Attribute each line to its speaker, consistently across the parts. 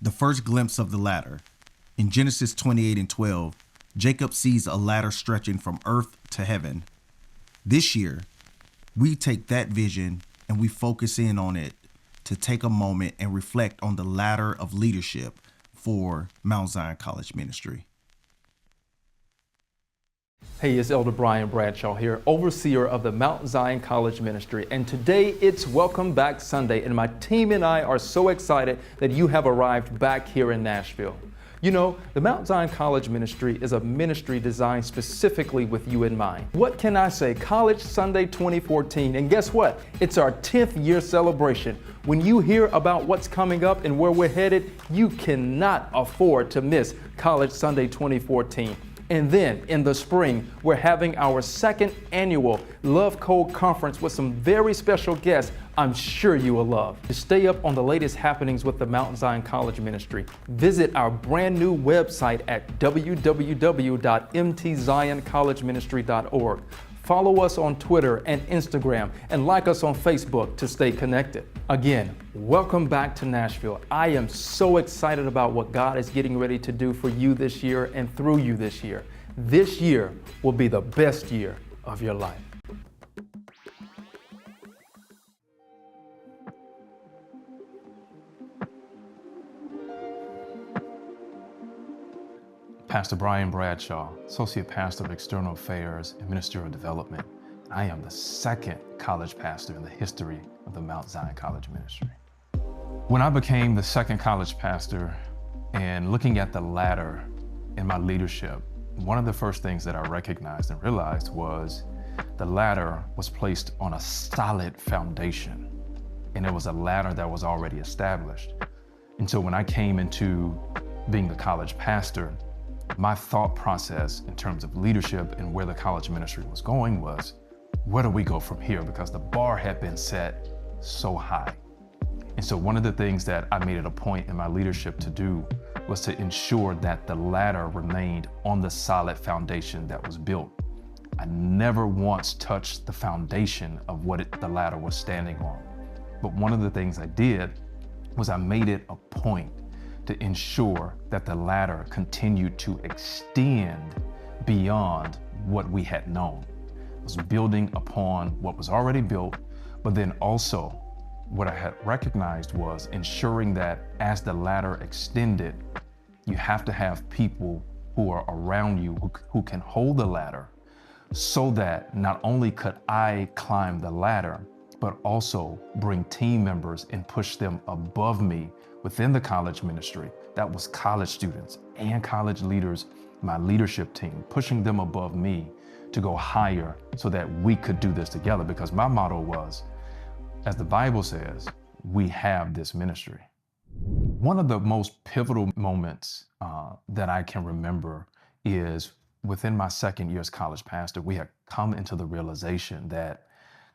Speaker 1: the first glimpse of the ladder. In Genesis 28:12, Jacob sees a ladder stretching from earth to heaven. This year, we take that vision and we focus in on it to take a moment and reflect on the ladder of leadership for Mount Zion College Ministry.
Speaker 2: Hey, it's Elder Brian Bradshaw here, overseer of the Mount Zion College Ministry. And today it's Welcome Back Sunday, and my team and I are so excited that you have arrived back here in Nashville. You know, the Mount Zion College Ministry is a ministry designed specifically with you in mind. What can I say? College Sunday 2014, and guess what? It's our 10th year celebration. When you hear about what's coming up and where we're headed, you cannot afford to miss College Sunday 2014. And then in the spring, we're having our second annual Love Code Conference with some very special guests I'm sure you will love. To stay up on the latest happenings with the Mount Zion College Ministry, visit our brand new website at www.mtzioncollegeministry.org. Follow us on Twitter and Instagram, and like us on Facebook to stay connected. Again, welcome back to Nashville. I am so excited about what God is getting ready to do for you this year and through you this year. This year will be the best year of your life. Pastor Brian Bradshaw, Associate Pastor of External Affairs and Minister of Development. I am the second college pastor in the history of the Mount Zion College Ministry. When I became the second college pastor and looking at the ladder in my leadership, one of the first things that I recognized and realized was the ladder was placed on a solid foundation, and it was a ladder that was already established. And so when I came into being the college pastor, my thought process in terms of leadership and where the college ministry was going was, where do we go from here? Because the bar had been set so high. And so one of the things that I made it a point in my leadership to do was to ensure that the ladder remained on the solid foundation that was built. I never once touched the foundation of what the ladder was standing on. But one of the things I did was I made it a point to ensure that the ladder continued to extend beyond what we had known. It was building upon what was already built, but then also what I had recognized was ensuring that as the ladder extended, you have to have people who are around you who can hold the ladder, so that not only could I climb the ladder, but also bring team members and push them above me within the college ministry. That was college students and college leaders, my leadership team, pushing them above me to go higher so that we could do this together. Because my motto was, as the Bible says, we have this ministry. One of the most pivotal moments that I can remember is within my second year as college pastor, we had come into the realization that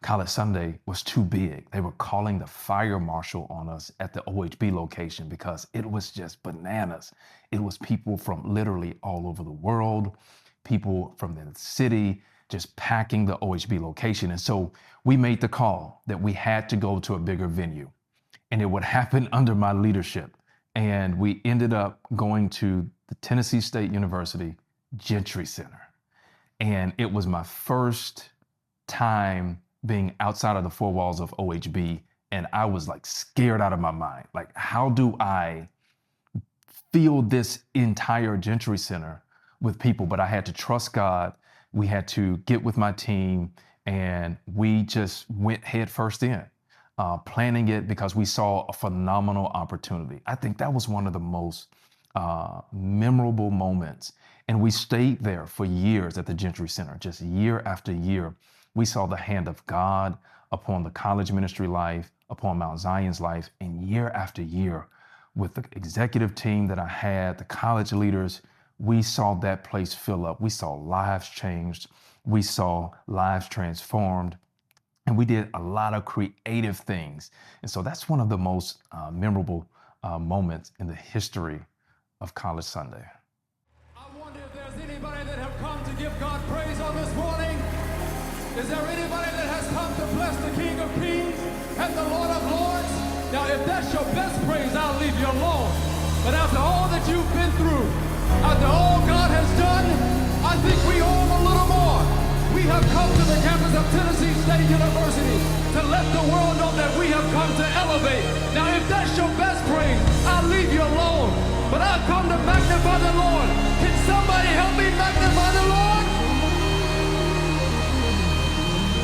Speaker 2: College Sunday was too big. They were calling the fire marshal on us at the OHB location because it was just bananas. It was people from literally all over the world, people from the city, just packing the OHB location. And so we made the call that we had to go to a bigger venue, and it would happen under my leadership. And we ended up going to the Tennessee State University Gentry Center. And it was my first time being outside of the four walls of OHB, and I was like scared out of my mind. Like, how do I fill this entire Gentry Center with people? But I had to trust God. We had to get with my team, and we just went head first in, planning it because we saw a phenomenal opportunity. I think that was one of the most memorable moments. And we stayed there for years at the Gentry Center, just year after year. We saw the hand of God upon the college ministry life, upon Mount Zion's life, and year after year with the executive team that I had, the college leaders, we saw that place fill up. We saw lives changed. We saw lives transformed, and we did a lot of creative things. And so that's one of the most memorable moments in the history of College Sunday.
Speaker 3: I wonder if there's anybody that have come to give God praise on this morning. Is there anybody that has come to bless the King of Kings and the Lord of Lords? Now, if that's your best praise, I'll leave you alone. But after all that you've been through, after all God has done, I think we owe him a little more. We have come to the campus of Tennessee State University to let the world know that we have come to elevate. Now, if that's your best praise, I'll leave you alone. But I've come to magnify the Lord. Can somebody help me magnify the Lord?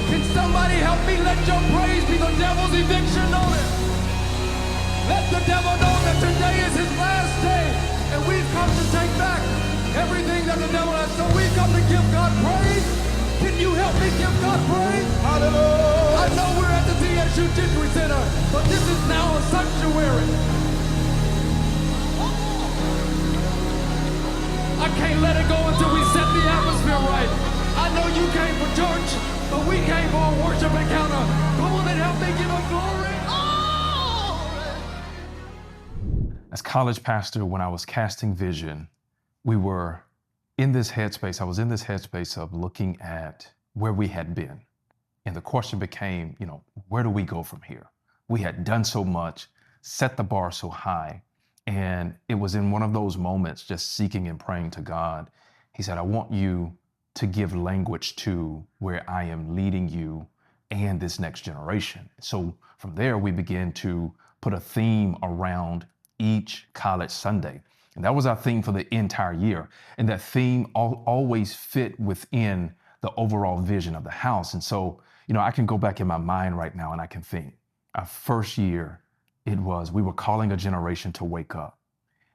Speaker 3: Can somebody help me let your praise be the devil's eviction notice? Let the devil know that today is his last day, and we've come to take back everything that the devil has. So we've come to give God praise. Can you help me give God praise? Hallelujah. I know we're at the TSU Gentry Center, but this is now a sanctuary. I can't let it go until we set the atmosphere right. I know you came for church, but we came for a worship encounter. Come on and help me give him glory.
Speaker 2: As college pastor, when I was casting vision, we were in this headspace. I was in this headspace of looking at where we had been. And the question became, where do we go from here? We had done so much, set the bar so high. And it was in one of those moments, just seeking and praying to God. He said, I want you to give language to where I am leading you and this next generation. So from there, we began to put a theme around each college Sunday. And that was our theme for the entire year. And that theme always fit within the overall vision of the house. And so, I can go back in my mind right now and I can think, our first year, we were calling a generation to wake up.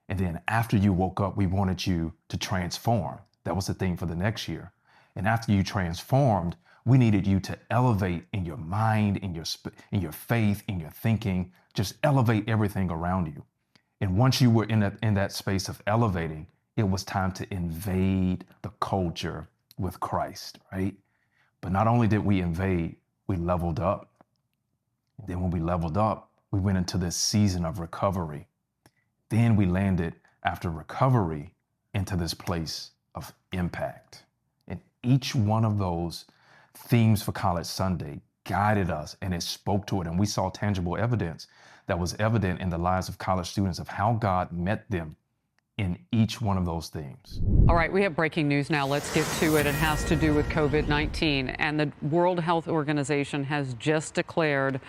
Speaker 2: And then after you woke up, we wanted you to transform. That was the theme for the next year. And after you transformed, we needed you to elevate in your mind, in your faith, in your thinking, just elevate everything around you. And once you were in that space of elevating, it was time to invade the culture with Christ, right? But not only did we invade, we leveled up. Then when we leveled up, we went into this season of recovery. Then we landed, after recovery, into this place of impact. And each one of those themes for College Sunday guided us, and it spoke to it. And we saw tangible evidence that was evident in the lives of college students of how God met them in each one of those themes.
Speaker 4: All right, we have breaking news now. Let's get to it. It has to do with COVID-19. And the World Health Organization has just declared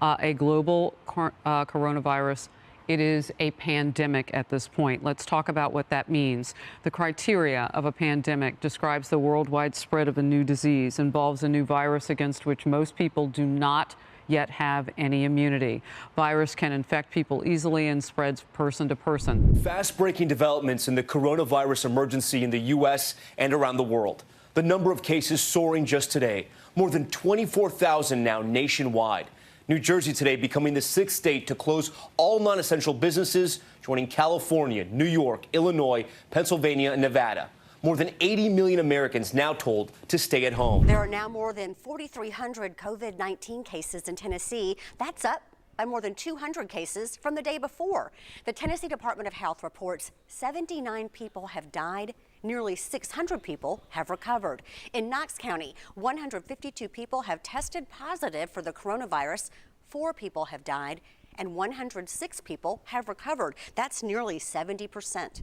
Speaker 4: a global coronavirus. It is a pandemic at this point. Let's talk about what that means. The criteria of a pandemic describes the worldwide spread of a new disease, involves a new virus against which most people do not yet have any immunity. Virus can infect people easily and spreads person to person.
Speaker 5: Fast-breaking developments in the coronavirus emergency in the U.S. and around the world. The number of cases soaring just today, more than 24,000 now nationwide. New Jersey today becoming the 6th state to close all non-essential businesses, joining California, New York, Illinois, Pennsylvania, and Nevada. More than 80 million Americans now told to stay at home.
Speaker 6: There are now more than 4,300 COVID-19 cases in Tennessee. That's up by more than 200 cases from the day before. The Tennessee Department of Health reports 79 people have died. Nearly 600 people have recovered. In Knox County, 152 people have tested positive for the coronavirus. 4 people have died, and 106 people have recovered. That's nearly 70%.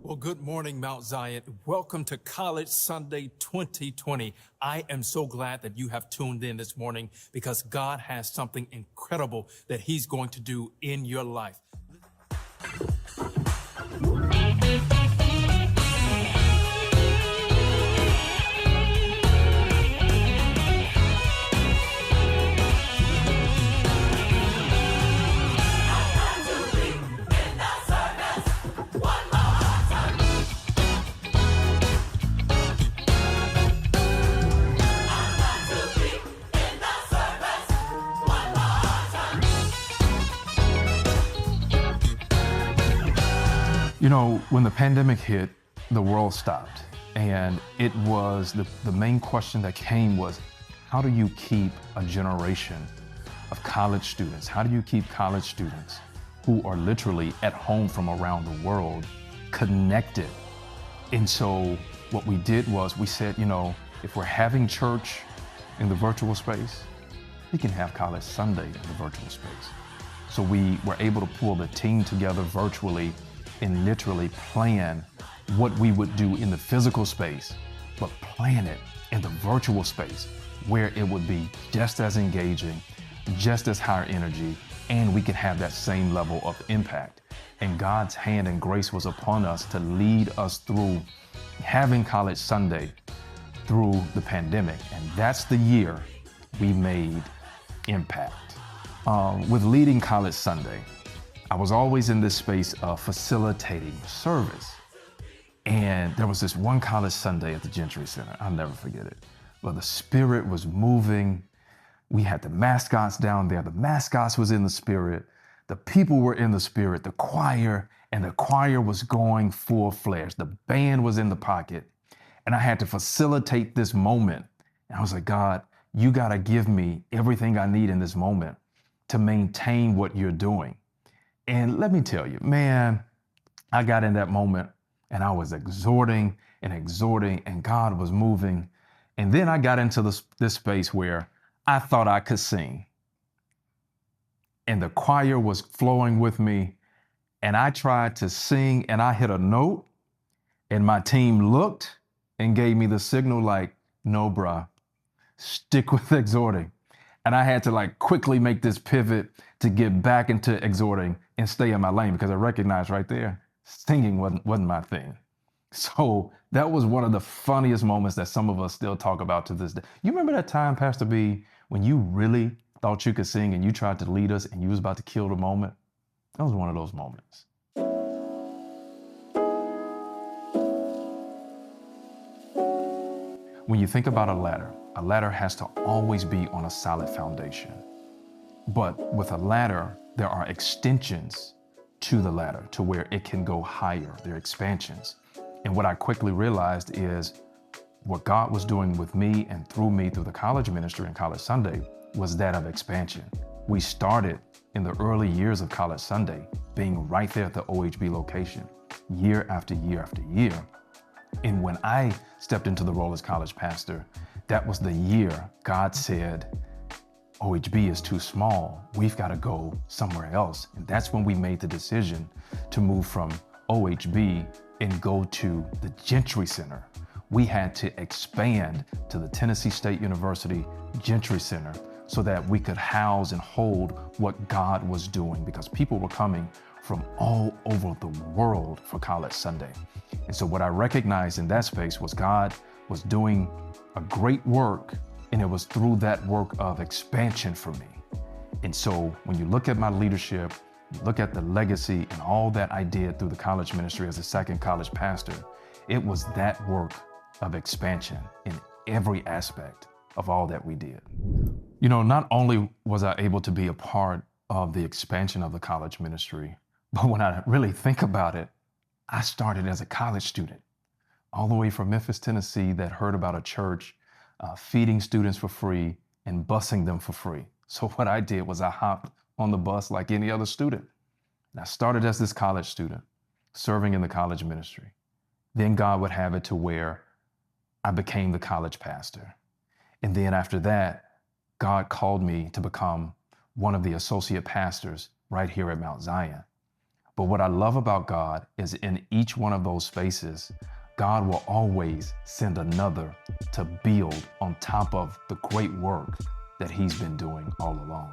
Speaker 7: Well, good morning, Mount Zion. Welcome to College Sunday 2020. I am so glad that you have tuned in this morning because God has something incredible that He's going to do in your life.
Speaker 2: When the pandemic hit, the world stopped. And it was the main question that came was, how do you keep a generation of college students? How do you keep college students who are literally at home from around the world connected? And so what we did was we said, if we're having church in the virtual space, we can have College Sunday in the virtual space. So we were able to pull the team together virtually and literally plan what we would do in the physical space, but plan it in the virtual space where it would be just as engaging, just as higher energy, and we could have that same level of impact. And God's hand and grace was upon us to lead us through having College Sunday through the pandemic. And that's the year we made impact. With leading College Sunday, I was always in this space of facilitating service. And there was this one College Sunday at the Gentry Center. I'll never forget it. Well, the Spirit was moving. We had the mascots down there. The mascots was in the Spirit. The people were in the Spirit, the choir, and the choir was going full-fledged. The band was in the pocket. And I had to facilitate this moment. And I was like, God, you got to give me everything I need in this moment to maintain what you're doing. And let me tell you, man, I got in that moment and I was exhorting, and God was moving. And then I got into this space where I thought I could sing. And the choir was flowing with me. And I tried to sing and I hit a note and my team looked and gave me the signal like, no, bruh, stick with exhorting. And I had to like quickly make this pivot to get back into exhorting and stay in my lane because I recognized right there, singing wasn't my thing. So that was one of the funniest moments that some of us still talk about to this day. You remember that time, Pastor B, when you really thought you could sing and you tried to lead us and you was about to kill the moment? That was one of those moments. When you think about a ladder has to always be on a solid foundation. But with a ladder, there are extensions to the ladder to where it can go higher. There are expansions. And what I quickly realized is what God was doing with me and through me through the college ministry and College Sunday was that of expansion. We started in the early years of College Sunday being right there at the OHB location, year after year after year. And when I stepped into the role as college pastor, that was the year God said, OHB is too small. We've got to go somewhere else. And that's when we made the decision to move from OHB and go to the Gentry Center. We had to expand to the Tennessee State University Gentry Center so that we could house and hold what God was doing because people were coming from all over the world for College Sunday. And so what I recognized in that space was God was doing a great work, and it was through that work of expansion for me. And so when you look at my leadership, you look at the legacy and all that I did through the college ministry as a second college pastor, it was that work of expansion in every aspect of all that we did. You know, not only was I able to be a part of the expansion of the college ministry, but when I really think about it, I started as a college student, all the way from Memphis, Tennessee, that heard about a church feeding students for free and busing them for free. So what I did was I hopped on the bus like any other student. And I started as this college student, serving in the college ministry. Then God would have it to where I became the college pastor. And then after that, God called me to become one of the associate pastors right here at Mount Zion. But what I love about God is in each one of those spaces, God will always send another to build on top of the great work that He's been doing all along.